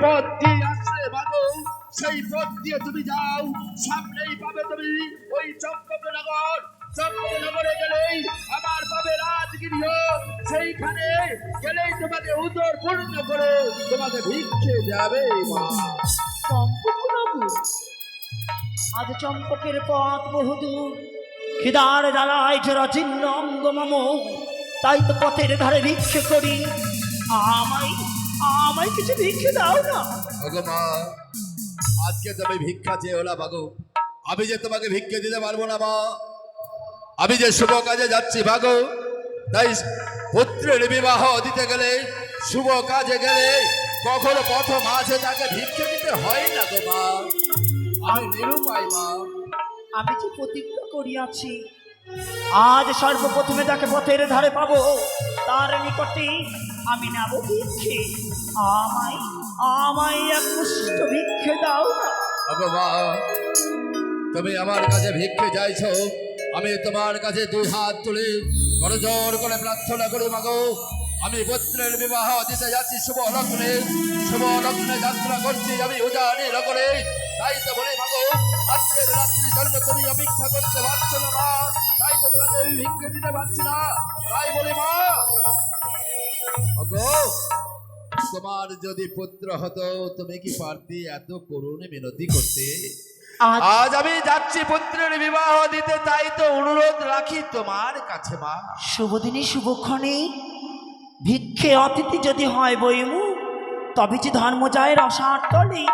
পথ দিয়ে আসলে মাগো, সেই পথ দিয়ে তুমি যাও, সামনেই পাবে তুমি ওই চম্পকনগর। চম্পকনগরে গেলেই আমার পাবে রাজগৃহ, সেইখানে গেলেই তোমাকে উদর পূর্ণ করে তোমাকে ভিক্ষে যাবে মা। চম্পকনগর? আজ চম্পকের পথ বহুদূর, খিদার জ্বালায় জরাজীর্ণ অঙ্গ মম, তাই তো পথের ধারে ভিক্ষে করি। আমায় আমায় কিছু ভিক্ষে দাও না। ওগো মা, আজকে তুমি ভিক্ষা চেয়েও না মাগো, আমি যে তোমাকে ভিক্ষে দিতে পারবো না মা। আমি যে শুভ কাজে যাচ্ছি মাগো, তাই পুত্রের বিবাহ দিতে গেলে, শুভ কাজে গেলে কখনো পথ মাঝে তাকে ভিক্ষে দিতে হয় না গো মা। আমি নিরুপায় মা। আমি যে প্রতিজ্ঞা করিয়াছি, আজ সর্বপ্রথমে যাকে পথের ধারে পাবো তার নিকটে আমি নেব ভিক্ষে। আমায় আমায় এক মুষ্ট ভিক্ষে দাও না। ওগো মা, তুমি আমার কাছে ভিক্ষে চাইছো, আমি তোমার কাছে দুই হাত তুলে করজোড় করে প্রার্থনা করি মাগো। আমি পুত্রের বিবাহ দিতে যাচ্ছি শুভ লগ্নে, শুভ লগ্নে যাত্রা করছি আমি উজানি নগরে। তাই তো বলি মাগো, আজকের রাত্রি জন্য তুমি অপেক্ষা করতে পারছো না মা, তাই তো তোমাকে আমি ভিক্ষে দিতে পারছি না। তাই বলি মা, ওগো তোমার যদি পুত্র হতো তুমি কি পারতি এত করুণ মিনতি করতে? আজ আমি যাচ্ছি পুত্রের বিবাহ দিতে, তাই তো অনুরোধ রাখি তোমার কাছে মা। শুভদিনে শুভক্ষণে ভিক্ষে অতিথি যদি হয় বইমু, তবে যে ধর্ম যায় রসার তলে,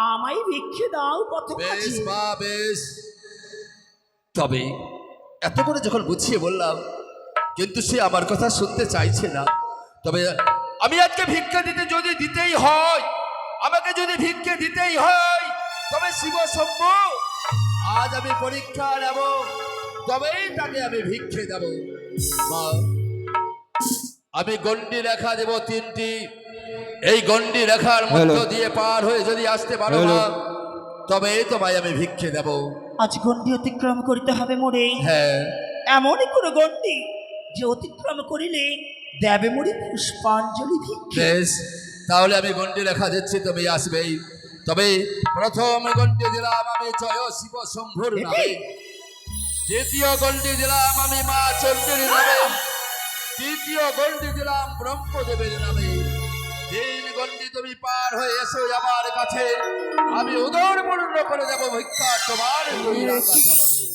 আমায় ভিক্ষে দাও পথ বেশ মাঝে। মা বেশ, তবে এত করে যখন বুঝিয়ে বললাম, কিন্তু সে আমার কথা শুনতে চাইছে না। তবে আমি আজকে ভিক্ষা দিতে যদি দিতেই হয়, আমাকে যদি ভিক্ষে দিতেই হয়, তবে শিব শম্ভু আজ আমি পরীক্ষা নেব, তবেই তাকে আমি ভিক্ষে দেব মা। আমি গন্ডি রেখা দেব 3টি, এই গন্ডি রেখার মধ্য দিয়ে পার হয়ে যদি আসতে পারো না, তবেই তোমায় আমি ভিক্ষে দেব। আজ গণ্ডি অতিক্রম করিতে হবে মোরে। হ্যাঁ, এমনই কোনো গণ্ডি যে অতিক্রম করিলে দেবে মোরে পুষ্পাঞ্জলি ভিক্ষে। বেশ, তাহলে আমি গন্ডি রেখা দিচ্ছি, তুমি আসবেই। তবে প্রথম গন্ডি দিলাম আমি জয় শিব শম্ভুর নামে, দ্বিতীয় গন্ডি দিলাম আমি মা চণ্ডীর নামে, তৃতীয় গন্ডি দিলাম ব্রহ্মদেবের নামে। 3 গন্ডি তুমি পার হয়ে এসো আমার কাছে, আমি উদর পূর্ণ করে দেবো ভিক্ষা তোমার দুই রাঙা চরণে।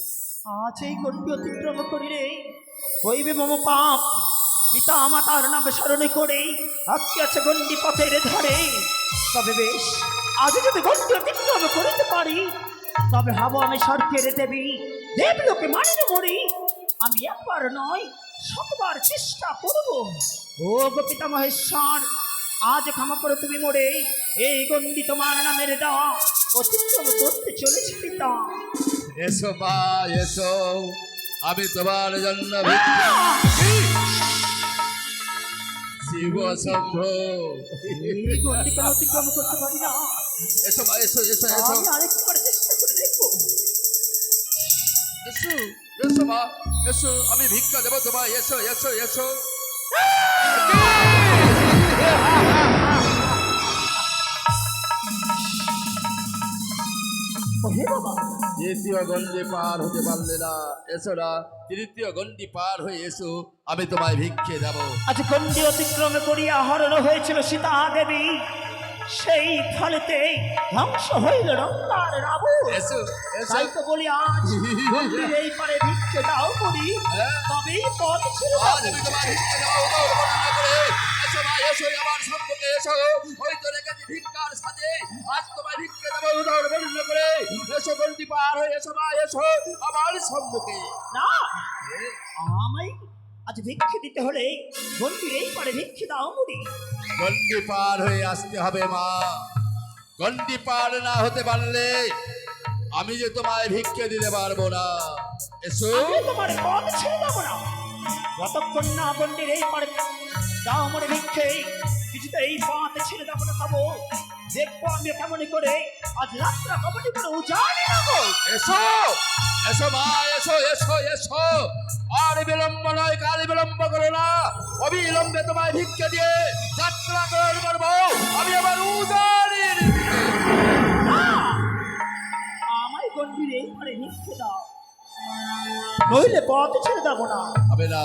আজ এই গণ্ডি অতিক্রম করিলে হইবে মম পাপ, পিতা মাতার নামে স্মরণে করে আজকে আছে গণ্ডি পথের ধারে। তবে বেশ, আজ যদি গণ্ডি অতিক্রম করিতে পারি, তবে হব আমি স্বর্গের দেবী, দেবলোকে মানিয়ে মরি। আমি একবার নয় শতবার চেষ্টা করব। ও গো পিতা মহেশ্বর, আজ ক্ষমা করে তুমি মোরে এই গণ্ডি তোমার নামের দেওয়া অতিক্রম করতে চলেছি পিতা। এসো মা এসো, আমি তোমার জন্য ভিক্ষা শিব শম্ভু। এই গণ্ডি কেন অতিক্রম করতে পারি না? এসো মা এসো এসো এসো আমি আরেকবার চেষ্টা করে দেখবো। এসো এসো মা এসো, আমি ভিক্ষা দেবো তোমায়, এসো এসো এসো। ওহে বাবা, দ্বিতীয় গণ্ডি পার হতে পারলে না, এসো না, তৃতীয় গণ্ডি পার হয়ে এসো, আমি তোমায় ভিক্ষে দেবো। আজ গণ্ডি অতিক্রম করিয়া হরণ হয়েছিল সীতা দেবী, সেই ফলেতে ধ্বংস হইল রঙ্গার রাবণ। এসো এসো। তাই তো বলি আজ গণ্ডির এই পারে ভিক্ষে দাও করি, তবেই পথ ছেড়ে আজ যাবো। আমি তোমায় ভিক্ষে দেবো উদর বর্ণনা করে। এসো মা এসো, আমার সম্মুখে এসো, ওই তো রেখেছি ভিক্ষার সাথে, আজ তোমায় ভিক্ষে দেবো উদর বর্ণনা করে। এসো গণ্ডি পার হয়ে এসো মা এসো আমার সম্মুখে। না, আমায় আজ ভিক্ষে দিতে হলে গণ্ডির এই পারে ভিক্ষে দাও মুড়ি। গণ্ডি পার হয়ে আসতে হবে মা, গণ্ডি পার না হতে পারলে আমি যে তোমায় ভিক্ষে দিতে পারবো না। এসো। আমি তোমার পথ ছেড়ে যাবো না যতক্ষণ না গণ্ডির এই পারে দাও মোরে ভিক্ষে। কিছুতে এই পথ ছেড়ে যাবো না, খাবো দেখবো আমি কেমন করে আজ রাত্রা কবটি করে উজাড়ে নেবো। এসো এসো মা এসো এসো এসো, আর বিলম্ব নয়, কাল বিলম্ব করো না, অবিলম্বে তোমায় ভিক্ষে দিয়ে যাত্রা করবো আমি আমার উজাড় নইলে পথ ছেড়ে দেবো না। হবে না,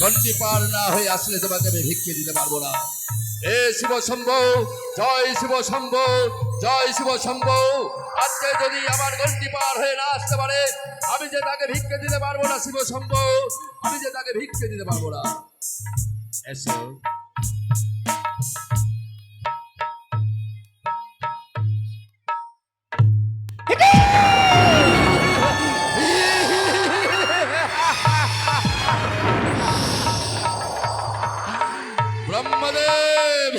গন্ডি পার না হয়ে আসলে তোমাকে আমি ভিক্ষে দিতে পারবো না। এ শিব শম্ভু, জয় শিব শম্ভু, জয় শিব শম্ভু। আজকে যদি আমার গন্ডি পার হয়ে না আসতে পারে, আমি যে তাকে ভিক্ষে দিতে পারবো না শিব শম্ভু, আমি যে তাকে ভিক্ষে দিতে পারবো না। এসো। ব্রহ্মদেব,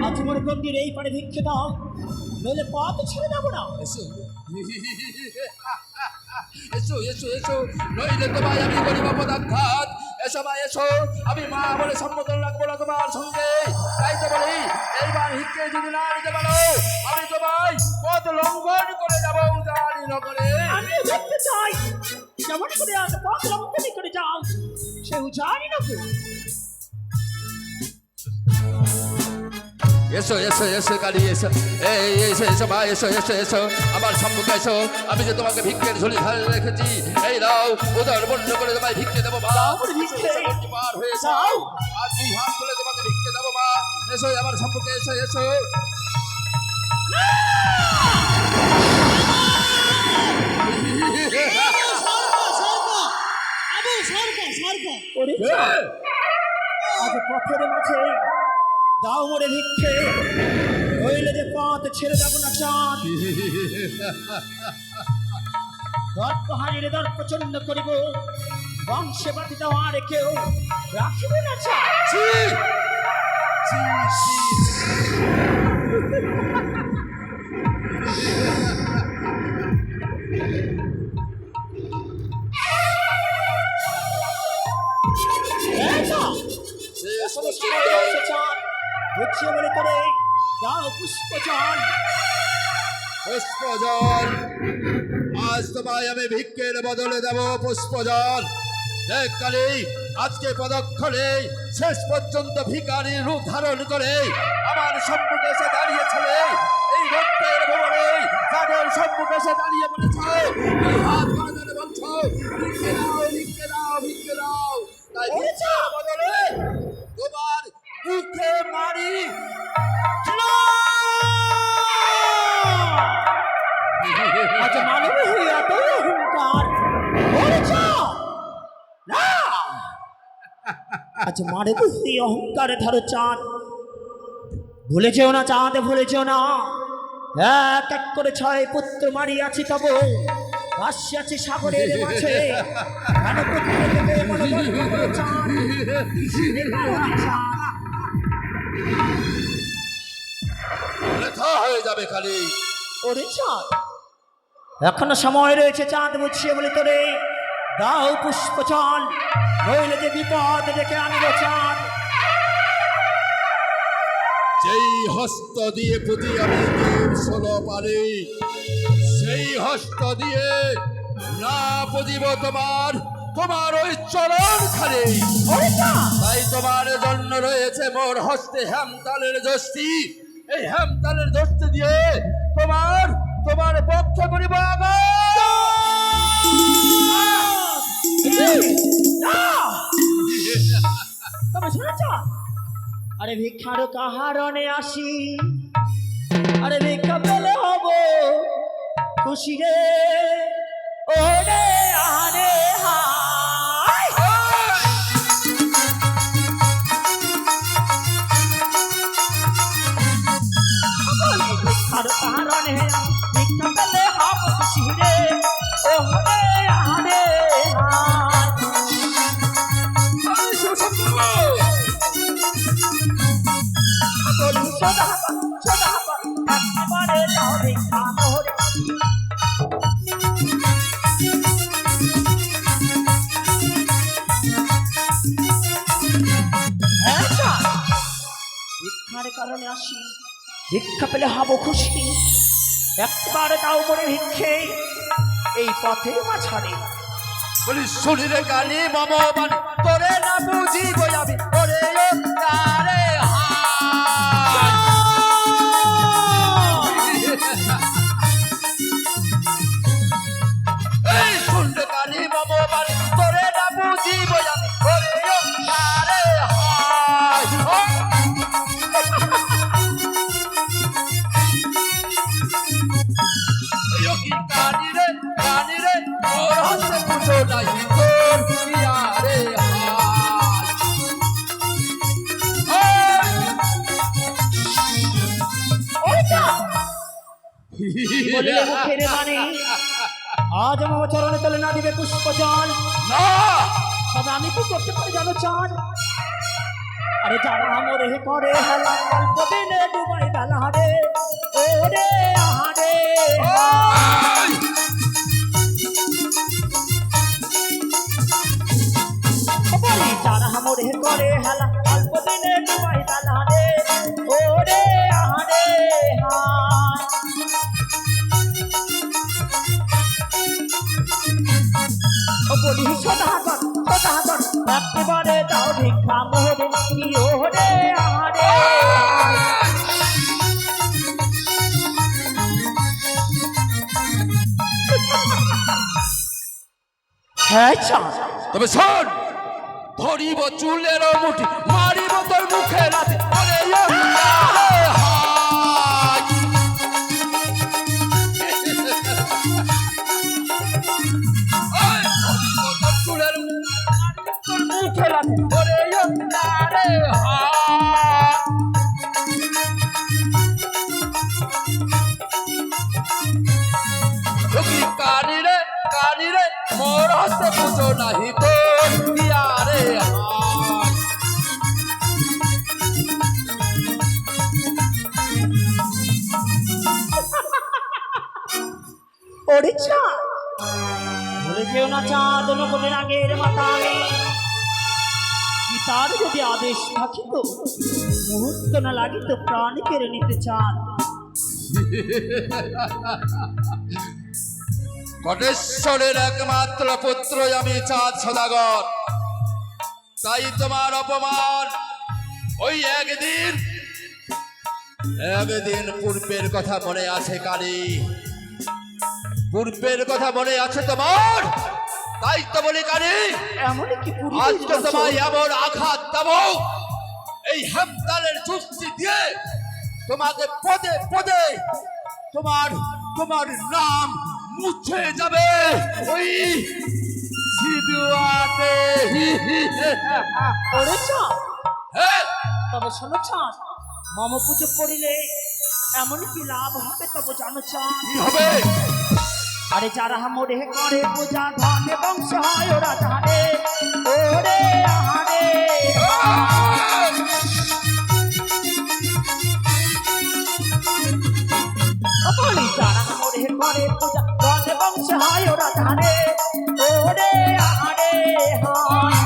আজ মোর গন্ডির এই পারে ভিক্ষে দাও, নইলে পথ ছেড়ে দেবো না। এসো। এসো এসো এসো, নইলে তোমায় আমি করিব পদাঘাত। এসো মা এসো, আমি মা বলে সম্বোধন রাখবো না তোমার সঙ্গে। তাই তো বলি, এইবার ভিক্ষে যদি না নিতে পারো, আমি তোমায় পথ লঙ্ঘন করে যাবো উদারি নগরে। আমিও দেখতে চাই কেমন করে আজ পথ লঙ্ঘন করে যাও সে উজানি নগর। এসো এসো এসো কালী এসো, এই এসো এসো মা এসো এসো এসো, আমার সম্মুখে এসো। আমি যে তোমাকে ভিক্ষের ঝুলি ধরে রেখেছি, এই নাও উদর বন্ধ করে তোমায় ভিক্ষে দেবো মা। দাও বলে ভিক্ষে। এসো, গন্ডি পার হয়ে এসো। দাও। আর দুই হাত তুলে তোমাকে ভিক্ষে দেবো মা। এসো আমার সম্মুখে এসো এসো। ওরে আজ পথের মাঝে দাও মোরে ভিক্ষে, নইলে যে পথ ছেড়ে যাবো না চাঁদ। দর্পহারির দর্প চন্ন করিব, বংশে বাতি দাও আর কেউ রাখিব না চাঁদ। ছি! ছি, ছি, এই না, ছি, এখনো ছি, সামনে রয়েছে চাঁদ, বুঝিয়ে বলে করে দাও পুষ্প জল। পুষ্পজল, আজ তোমায় আমি ভিক্ষের বদলে দেব পুষ্পজল। দেখ কালী, আজকে পদক্ষণে শেষ পর্যন্ত ভিখারি রূপ ধারণ করে আমার সম্মুখে এসে দাঁড়িয়েছিল। এই রক্তের ভবনে যাদের সম্মুখে এসে দাঁড়িয়ে পড়েছ, এই হাত করে ধরে বলছো ভিক্ষে দাও ভিক্ষে দাও ভিক্ষে দাও। তাই ভিক্ষের বদলে তোমার মুখে মারি। আজ মানব হইয়া তো অহংকার করেছ না। আজ মানব হইয়া অহংকারে ধরো চাঁদ, ভুলে যেও না চাঁদ, ভুলে যেও না। এক এক করে 6 পুত্র মারিয়াছি তব, ভাসিয়াছি সাগরের মাঝে। কেন পুত্র দেবে মনোগর্ভ করে চাঁদ, চাঁদ। বৃথা হয়ে যাবে কালী। ওরে চাঁদ, এখনো সময় রয়েছে চাঁদ, বুঝিয়ে বলি তোরে দাও পুষ্প জল, নইলে যে বিপদ ডেকে আনবো চাঁদ। যেই হস্ত দিয়ে পুঁতি আমি দূর 16 পারি, সেই হস্ত দিয়ে না পুঁতিব তোমার তোমার ওই চরণ খালি। ওরে চাঁদ, তাই তোমার জন্য রয়েছে মোর হস্তে হেমতালের যষ্টি। এই হেমতালের যষ্টি দিয়ে তোমার তোমার পক্ষে করিব আঘাত। না! তবে শোনো চাঁদ, আরে ভিক্ষার কাহারণে আসি, আরে ভিক্ষা পেলে হব খুশি রে। ওরে আরে হায়, ভিক্ষার কাহারণে ভিক্ষা পেলে হব খুশি রে। ওরে আরে হায়, বলুন সদা একেবারে দাও ভিক্ষা মোরে। ভিক্ষার কারণে আসি, ভিক্ষা পেলে হব খুশি, একবারে দাও করে ভিক্ষে এই পথের মাঝারে। বলি শুনিলে কালী মম মানে তোরে না বুঝিব আমি ওরে তারে বলিলে মুখের মানে আজ আমার চরণে তলে না দিবে পুষ্প জল, না তবে আমি কি করতে পারি জানো চাঁদ? আরে যারা মরে করে হেলা অল্প দিনে ডুবাই বেলা রে, ওরে আহারে বলি যারা মরে করে হেলা অল্প দিনে ডুবাই বেলা রে, ওরে আহারে হায়। বলি সদাগর সদাগর একেবারে দাও ভিক্ষা মোহরে কি ওরে আহারে হ্যাঁ চাঁদ তবে শোন, ধরিব চুলের মুঠি, মারিব তোর মুখে লাথি, ওরে হায়। চুলের তোর মুখে লাগে ওরে হায়। কানি রে মোর হাতে পুজো নাহি তোর রে হায়। ওরে চাঁদ বলে যেও না চাঁদ নবদের আগের মাতালে পিতার যদি আদেশ থাকিত মুহূর্ত না লাগিত প্রাণ কেড়ে নিতে চাঁদ। কটেশ্বরের একমাত্র পুত্র আমি চাঁদ সদাগর, তাই তোমার অপমান। ওই একদিন পূর্বের কথা মনে আছে কারি? পূর্বের কথা মনে আছে তোমার? তাই তো বলি কারি, এমন কি আজকে তোমায় এমন আঘাত দেব, এই হেমতালের যুক্তি দিয়ে তোমাকে পদে পদে তোমার তোমার নাম মুছে যাবে ওই সিধুয়াতে। ওরে চাঁদ হ্যাঁ, তবে শোনো চাঁদ, মম পুজো করিলে এমন কি লাভ হবে তবে জানো চাঁদ? কি হবে? আরে যারা মরে করে পূজা ধনে বংশ হয় ওরা জানে, ওরে আহারে বলি যারা মরে করে পূজা ধনে বংশ হয় ওরা জানে, ওরে আহারে হায়।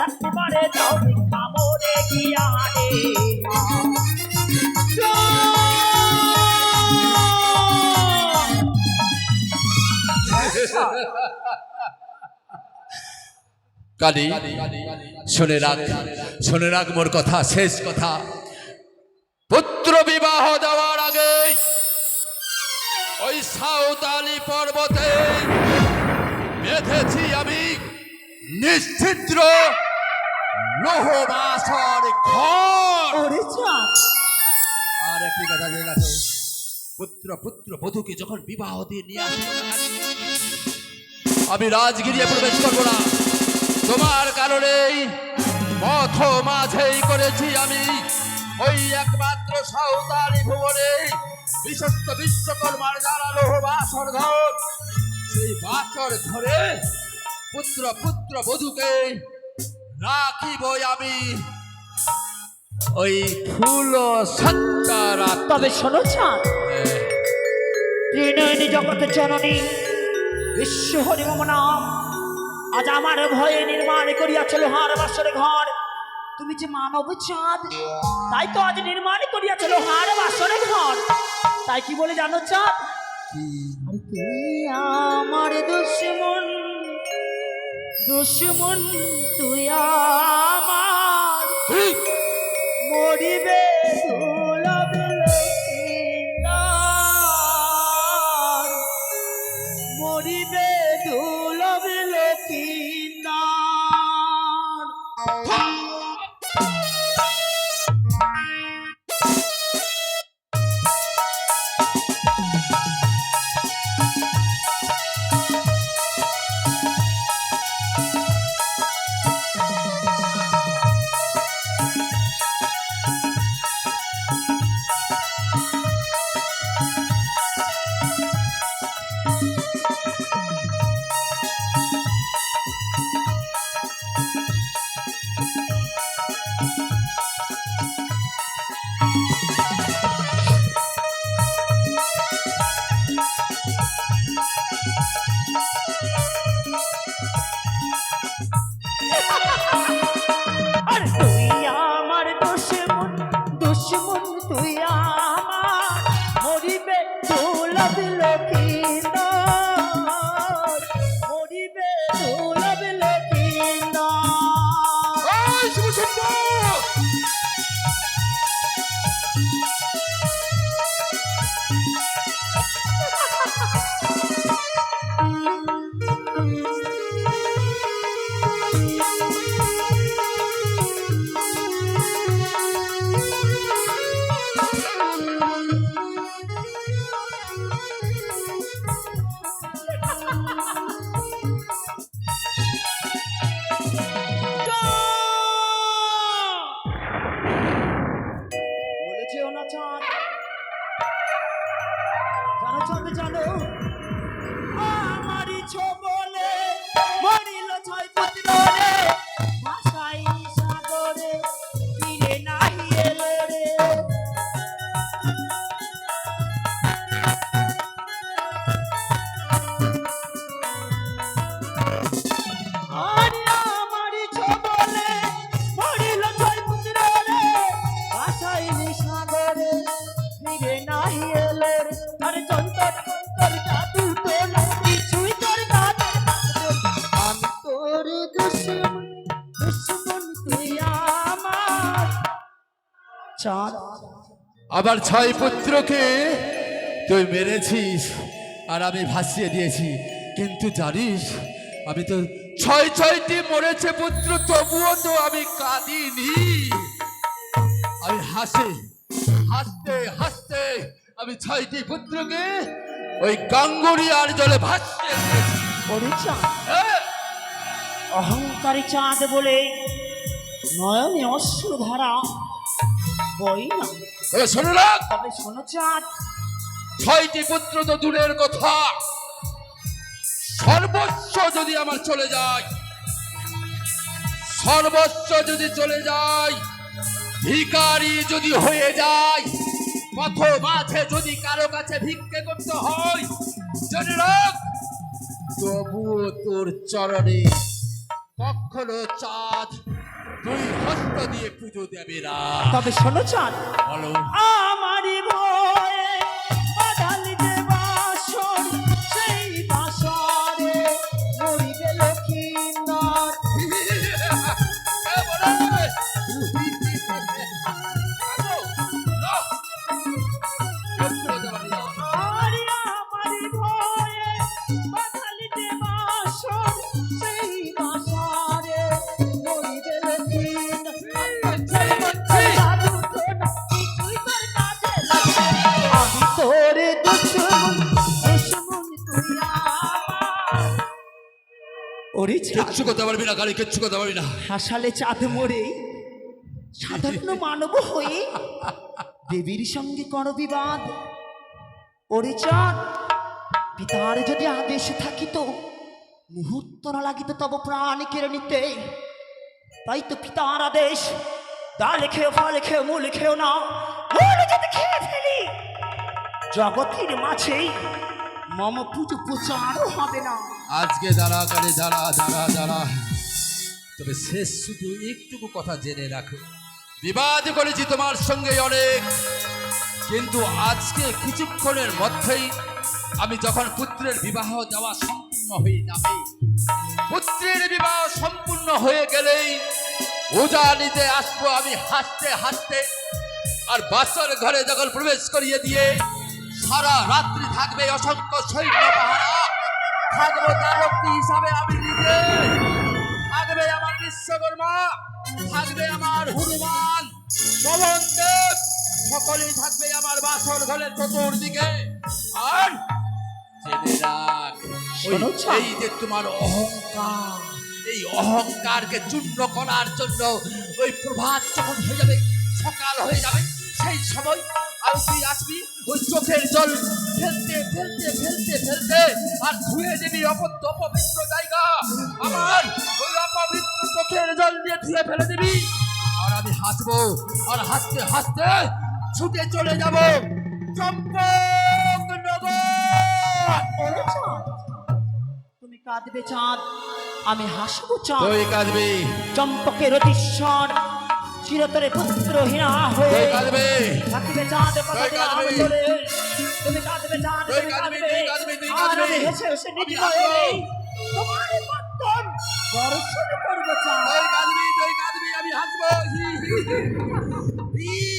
একেবারে যাও ভিক্ষা মোরে গিয়া রে কালি শুনে রাখ মোর কথা, শেষ কথা। পুত্র বিবাহ দেওয়ার আগে ওই সাঁওতালি পর্বতে বেঁধেছি আমি নিশ্চিদ্র লোহবাসর ঘর। ওরে চাঁদ আর একটি কথা জেনে রাখো, পুত্র বধূকে যখন বিবাহ দিয়ে নিয়ে আসবো আমি রাজগিরিয়ে প্রবেশ করবো না। তোমার কারণেই পথ মাঝেই করেছি আমি ওই একমাত্র সাঁওতালি ভুবনে বিশ্বস্ত বিশ্বকর্মার যারা লোহবাসর ঘর, সেই বাসর ঘরে পুত্র বধূকে রাখিব আমি ওই ফুল সজ্জার। তবে শোনো চাঁদ, ত্রিনয়নী জগতের জননী বিশ্ব হরি মম নাম আজ আমার ভয়ে নির্মাণ করিয়াছে লোহার বাসর ঘর। তুমি যে মানব চাঁদ, তাই তো আজ নির্মাণ করিয়াছে লোহার বাসর ঘর। তাই কি বলে জানো চাঁদ? আরে তুই আমার দুশ্মন তুই আমার মরিবে মরিবে দুলভ লক্ষিন্দার। চাঁদ আমার 6 পুত্রকে তুই মেরেছিস আর আমি ভাসিয়ে দিয়েছি, কিন্তু জানিস আমি তো 6টি মরেছে পুত্র, তবুও তো আমি কাঁদিনি। আমি হাসতে হাসতে আমি 6টি পুত্রকে ওই গাঙ্গুরিয়ার জলে ভাসিয়ে দিয়েছি। ওরে চাঁদ, হ্যাঁ, অহংকারী চাঁদ বলে নয়নে অশ্রু ধারা বই না। তবে শোনো রাখ, তবে শোনো চাঁদ, 6টি পুত্র তো দূরের কথা, সর্বস্ব যদি আমার চলে যায়, সর্বস্ব যদি চলে যায়, ভিখারি যদি হয়ে যায়, পথ মাঝে যদি কারো কাছে ভিক্ষে করতে হয়, জেনে রাখ, তবুও তোর চরণে কখনো চাঁদ 2 হস্ত দিয়ে পুজো দেবে না। তবে শোনো চাঁদ, বলো। আমারই ভয়ে বাঁধালিতে বাসর, সেই বাসরে মরিবে লক্ষিন্দর। আরে আমারই ভয়ে বাঁধালিতে বাসর, সেই বাসরে মরিবে আমি তোরে দুশ্মন, দুশ্মন তুই আমার। ওরে চাঁদ, কিচ্ছু করতে পারবি না, গাড়ি কিচ্ছু করতে পারবি না। হাসালে চাঁদ মরে সাধারণ মানব হয়ে দেবীর সঙ্গে কর বিবাদ। ওরে চাঁদ, পিতার যদি আদেশ থাকিত, মুহূর্ত না লাগিত তব প্রাণ কেড়ে নিতে। তাই তো পিতার আদেশ, ডাল খেয়েও ফল খেয়েও মূল খেয়েও না, মূল যদি খেয়ে ফেলি জগতের মাঝে মম পুজো প্রচারও হবে না। আজকে দাঁড়া কারে দাঁড়া, তবে শেষ শুধু একটুকু কথা জেনে রাখো, বিবাদ করেছি তোমার সঙ্গে অনেক, কিন্তু আজকে কিছুক্ষণের মধ্যেই আমি যখন পুত্রের বিবাহ দেওয়া সম্পূর্ণ হয়ে যাবে, পুত্রের বিবাহ সম্পূর্ণ হয়ে গেলেই ওজা নিতে আসবো আমি হাসতে হাসতে, আর বাসর ঘরে যখন প্রবেশ করিয়ে দিয়ে সারা রাত্রি থাকবে অসংখ্য সৈন্য পাহারা, থাকবো তারকী হিসাবে আমি নিজে, থাকবে আমার বিশ্বকর্মা, থাকবে আমার হনুমান, পবন দেব, সকলেই থাকবে আমার বাসর ঘরের চতুর্দিকে। আর জেনে রাখ, শোনো চাঁদ, এই যে তোমার অহংকার, এই অহংকারকে চূর্ণ করার জন্য ওই প্রভাত যখন হয়ে যাবে, সকাল হয়ে যাবে, সেই সময় আর তুই আসবি ওই চোখের জল ফেলতে ফেলতে ফেলতে ফেলতে আর ধুয়ে দেবি অপবিত্র জায়গা, আমার ওই অপবিত্র চোখের জল দিয়ে ধুয়ে ফেলে দিবি, আর আমি হাসবো, আর হাসতে হাসতে ছুটে চলে যাব চম্পকনগর। ওরে চাঁদ, তুমি কাঁদবে চাঁদ, আমি হাসবো চাঁদ। তুই কাঁদবি, চম্পকের অতিশ্বর চিরতরে পুত্রহীনা হয়ে তুই কাঁদবি, থাকিবে চাঁদ তুই পথে কাঁদবি, চলে। তুমি কাঁদবে চাঁদ, তুই তুমি কাঁদবি, কাঁদবে, তুই কাঁদবি, তুই আর কাঁদবি। আমি হেসে হেসে আমি নিজে হাসবো। তোমার পত্তন দর্শন করবো চাঁদ। তুই কাঁদবি, আমি হাসবো। হি, হি, হি।